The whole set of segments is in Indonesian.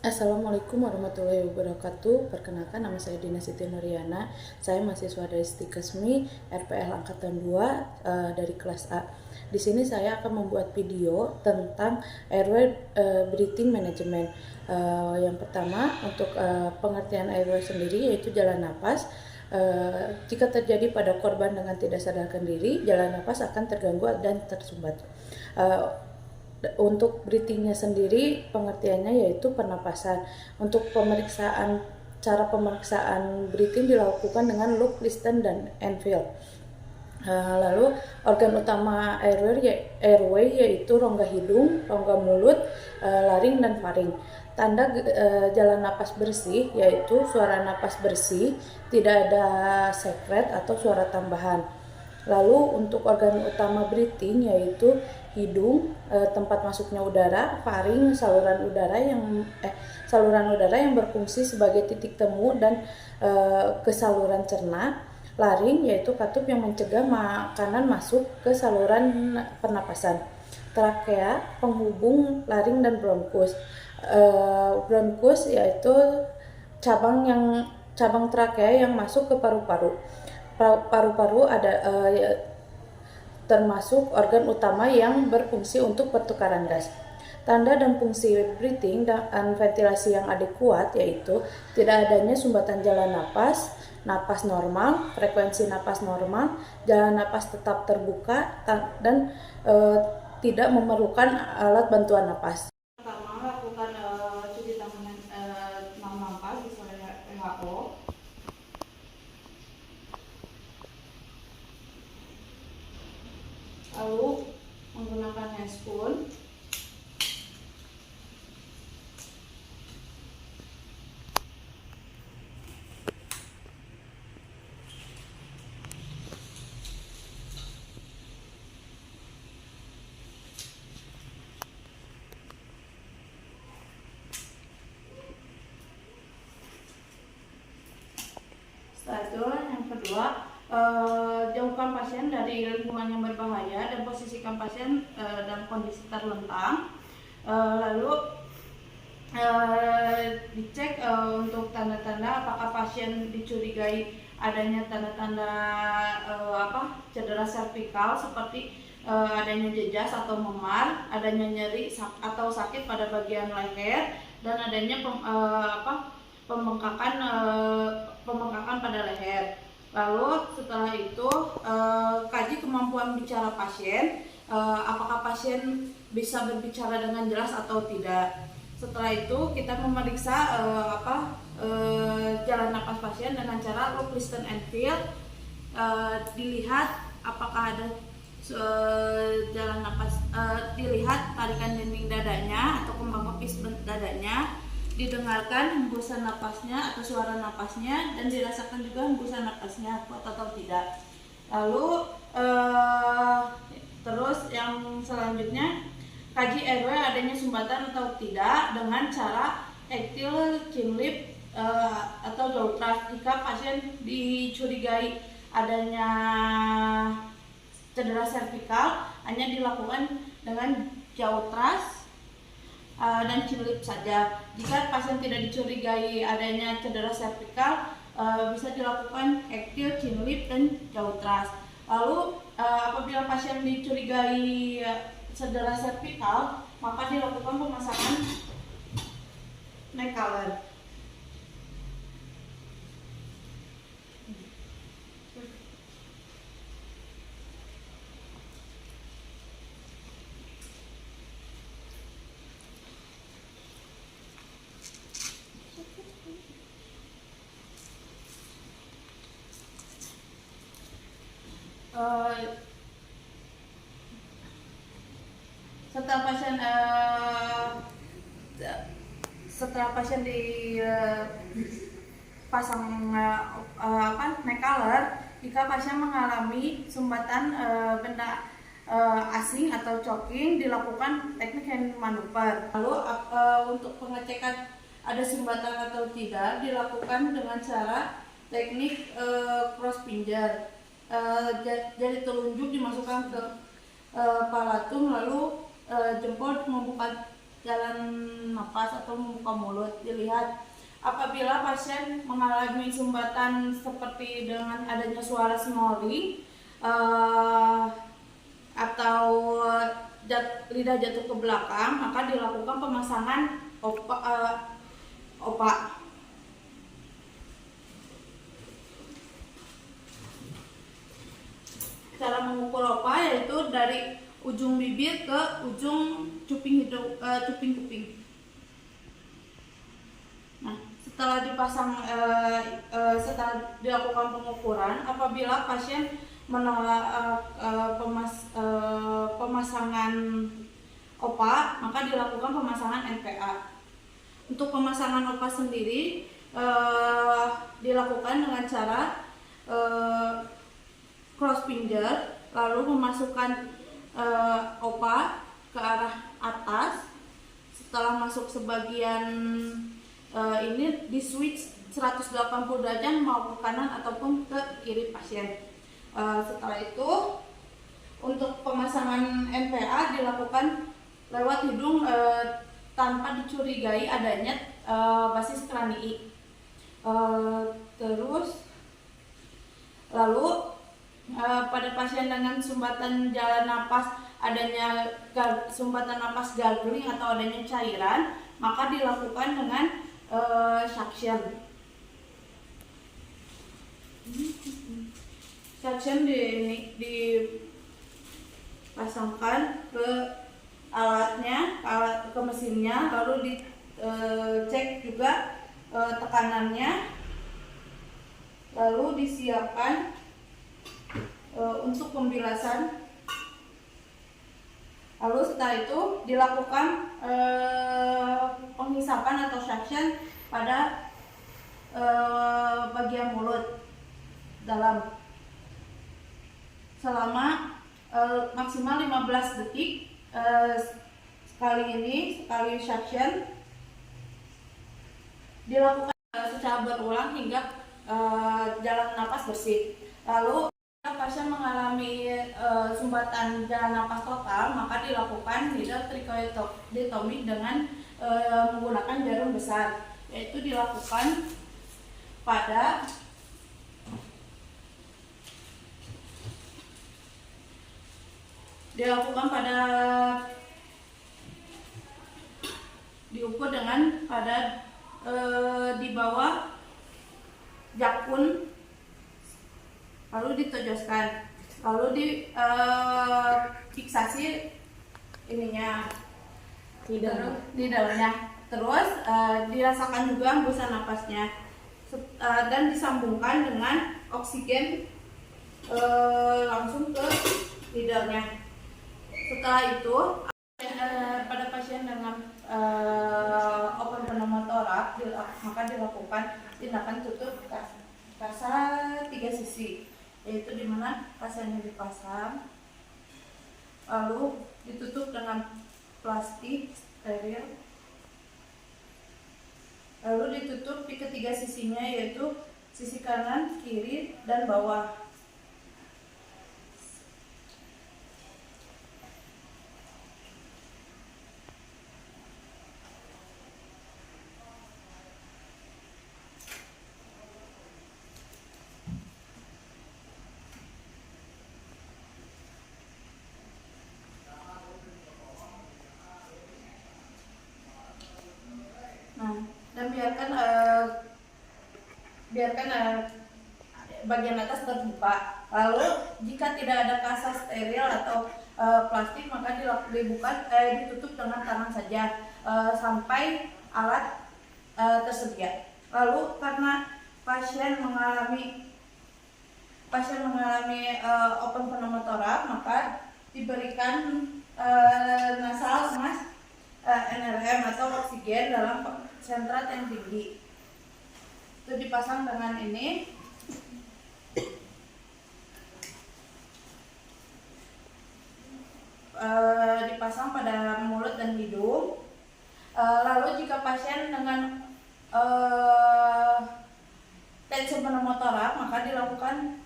Assalamualaikum warahmatullahi wabarakatuh. Perkenalkan, nama saya Dina Siti Nuriana. Saya mahasiswa dari Stikesmi RPL Angkatan 2 dari kelas A. Di sini saya akan membuat video tentang airway breathing management. Yang pertama, untuk pengertian airway sendiri yaitu jalan napas. Jika terjadi pada korban dengan tidak sadarkan diri, jalan napas akan terganggu dan tersumbat. Untuk breathingnya sendiri, pengertiannya yaitu pernapasan. Untuk cara pemeriksaan breathing dilakukan dengan look, listen, dan feel. Lalu organ utama airway yaitu rongga hidung, rongga mulut, laring, dan faring. Tanda jalan napas bersih yaitu suara napas bersih, tidak ada sekret atau suara tambahan. Lalu untuk organ utama breathing yaitu hidung, tempat masuknya udara, faring, saluran udara yang berfungsi sebagai titik temu dan ke saluran cerna, laring yaitu katup yang mencegah makanan masuk ke saluran pernapasan, trakea penghubung laring dan bronkus. Bronkus yaitu cabang trakea yang masuk ke paru-paru. Paru-paru termasuk organ utama yang berfungsi untuk pertukaran gas. Tanda dan fungsi breathing dan ventilasi yang adekuat yaitu tidak adanya sumbatan jalan napas, napas normal, frekuensi napas normal, jalan napas tetap terbuka, dan tidak memerlukan alat bantuan napas. Pertama, lakukan cuci tangan 6 napas sesuai WHO. Lalu menggunakan handspoon. Setelah itu yang kedua, jauhkan pasien dari lingkungan yang berbahaya dan posisikan pasien dalam kondisi terlentang. Lalu dicek untuk tanda-tanda apakah pasien dicurigai adanya tanda-tanda cedera servikal seperti adanya jejas atau memar, adanya nyeri atau sakit pada bagian leher, dan adanya pembengkakan pada leher. Lalu setelah itu kaji kemampuan bicara pasien, apakah pasien bisa berbicara dengan jelas atau tidak. Setelah itu kita memeriksa jalan napas pasien dengan cara look, listen, and feel. Dilihat apakah ada jalan napas, dilihat tarikan dinding dadanya atau kembang kepis dadanya, didengarkan hembusan napasnya atau suara napasnya, dan dirasakan juga hembusan napasnya kuat atau tidak. Lalu terus yang selanjutnya, kaji airway adanya sumbatan atau tidak dengan cara tactile, chin lip, atau jaw thrust. Jika pasien dicurigai adanya cedera servikal, hanya dilakukan dengan jaw thrust dan chin lip saja. Jika pasien tidak dicurigai adanya cedera servikal, bisa dilakukan tactile, chin lip, dan jaw thrust. Lalu apabila pasien dicurigai cedera servikal, maka dilakukan pemasangan neck collar. Setelah pasien dipasang neck collar, jika pasien mengalami sumbatan benda asing atau choking, dilakukan teknik hand maneuver. Lalu untuk pengecekan ada sumbatan atau tidak dilakukan dengan cara teknik cross finger. Jari telunjuk dimasukkan ke palatum, lalu jempol membuka jalan napas atau membuka mulut. Dilihat apabila pasien mengalami sumbatan seperti dengan adanya suara snoring atau lidah jatuh ke belakang, maka dilakukan pemasangan OPA. Cara mengukur OPA yaitu dari ujung bibir ke ujung cuping kuping. Nah, setelah dilakukan pengukuran, apabila pasien menolak pemasangan OPA, maka dilakukan pemasangan NPA. Untuk pemasangan OPA sendiri dilakukan dengan cara cross finger, lalu memasukkan OPA ke arah atas. Setelah masuk sebagian ini di switch 180 derajat mau ke kanan ataupun ke kiri pasien. Setelah itu untuk pemasangan NPA dilakukan lewat hidung tanpa dicurigai adanya basis kranii. Terus lalu pada pasien dengan sumbatan jalan napas, adanya sumbatan napas gargling atau adanya cairan, maka dilakukan dengan suction. Suction dipasangkan ke alatnya, ke mesinnya, lalu dicek juga tekanannya, lalu disiapkan untuk pembilasan. Lalu setelah itu dilakukan penghisapan atau suction pada bagian mulut dalam selama maksimal 15 detik. Sekali suction dilakukan secara berulang hingga jalan napas bersih. Lalu pasien mengalami sumbatan jalan napas total, maka dilakukan needle trichotomy dengan menggunakan jarum besar, yaitu dilakukan pada diukur dengan pada di bawah jakun, lalu ditojoskan, lalu fiksasi ininya di dalamnya, terus dirasakan juga hembusan napasnya dan disambungkan dengan oksigen langsung ke lidahnya. Setelah itu pada pasien dengan open pneumotoraks maka dilakukan tindakan tutup kasa 3 sisi, yaitu dimana pasiennya dipasang lalu ditutup dengan plastik steril, lalu ditutup di ketiga sisinya, yaitu sisi kanan, kiri, dan bawah. Dan biarkan bagian atas terbuka. Lalu jika tidak ada kasa steril atau plastik, maka ditutup dengan tangan saja sampai alat tersedia. Lalu karena pasien mengalami open pneumotoraks, maka diberikan nasal mask NRM atau oksigen dalam konsentrat yang tinggi. Itu dipasang dengan ini. Dipasang pada mulut dan hidung. Lalu jika pasien dengan tensi pneumotoraks, maka dilakukan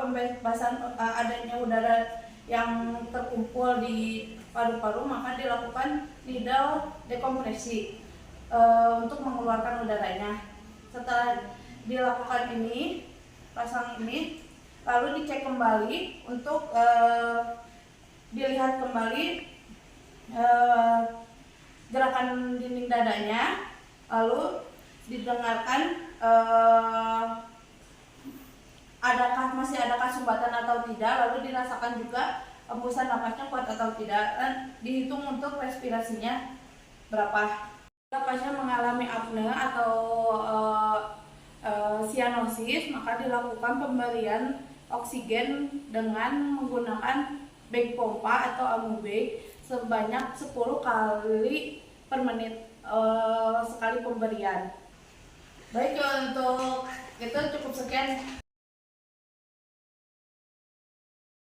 pembebasan adanya udara yang terkumpul di paru-paru, maka dilakukan needle dekompresi untuk mengeluarkan udaranya. Setelah dilakukan ini, pasang ini, lalu dicek kembali untuk dilihat kembali gerakan dinding dadanya, lalu didengarkan masih adakah sumbatan atau tidak, lalu dirasakan juga hembusan napasnya kuat atau tidak, dan dihitung untuk respirasinya berapa. Jika pasien mengalami apne atau sianosis, maka dilakukan pemberian oksigen dengan menggunakan bag pompa atau amubeg sebanyak 10 kali per menit sekali pemberian. Baik, untuk itu cukup sekian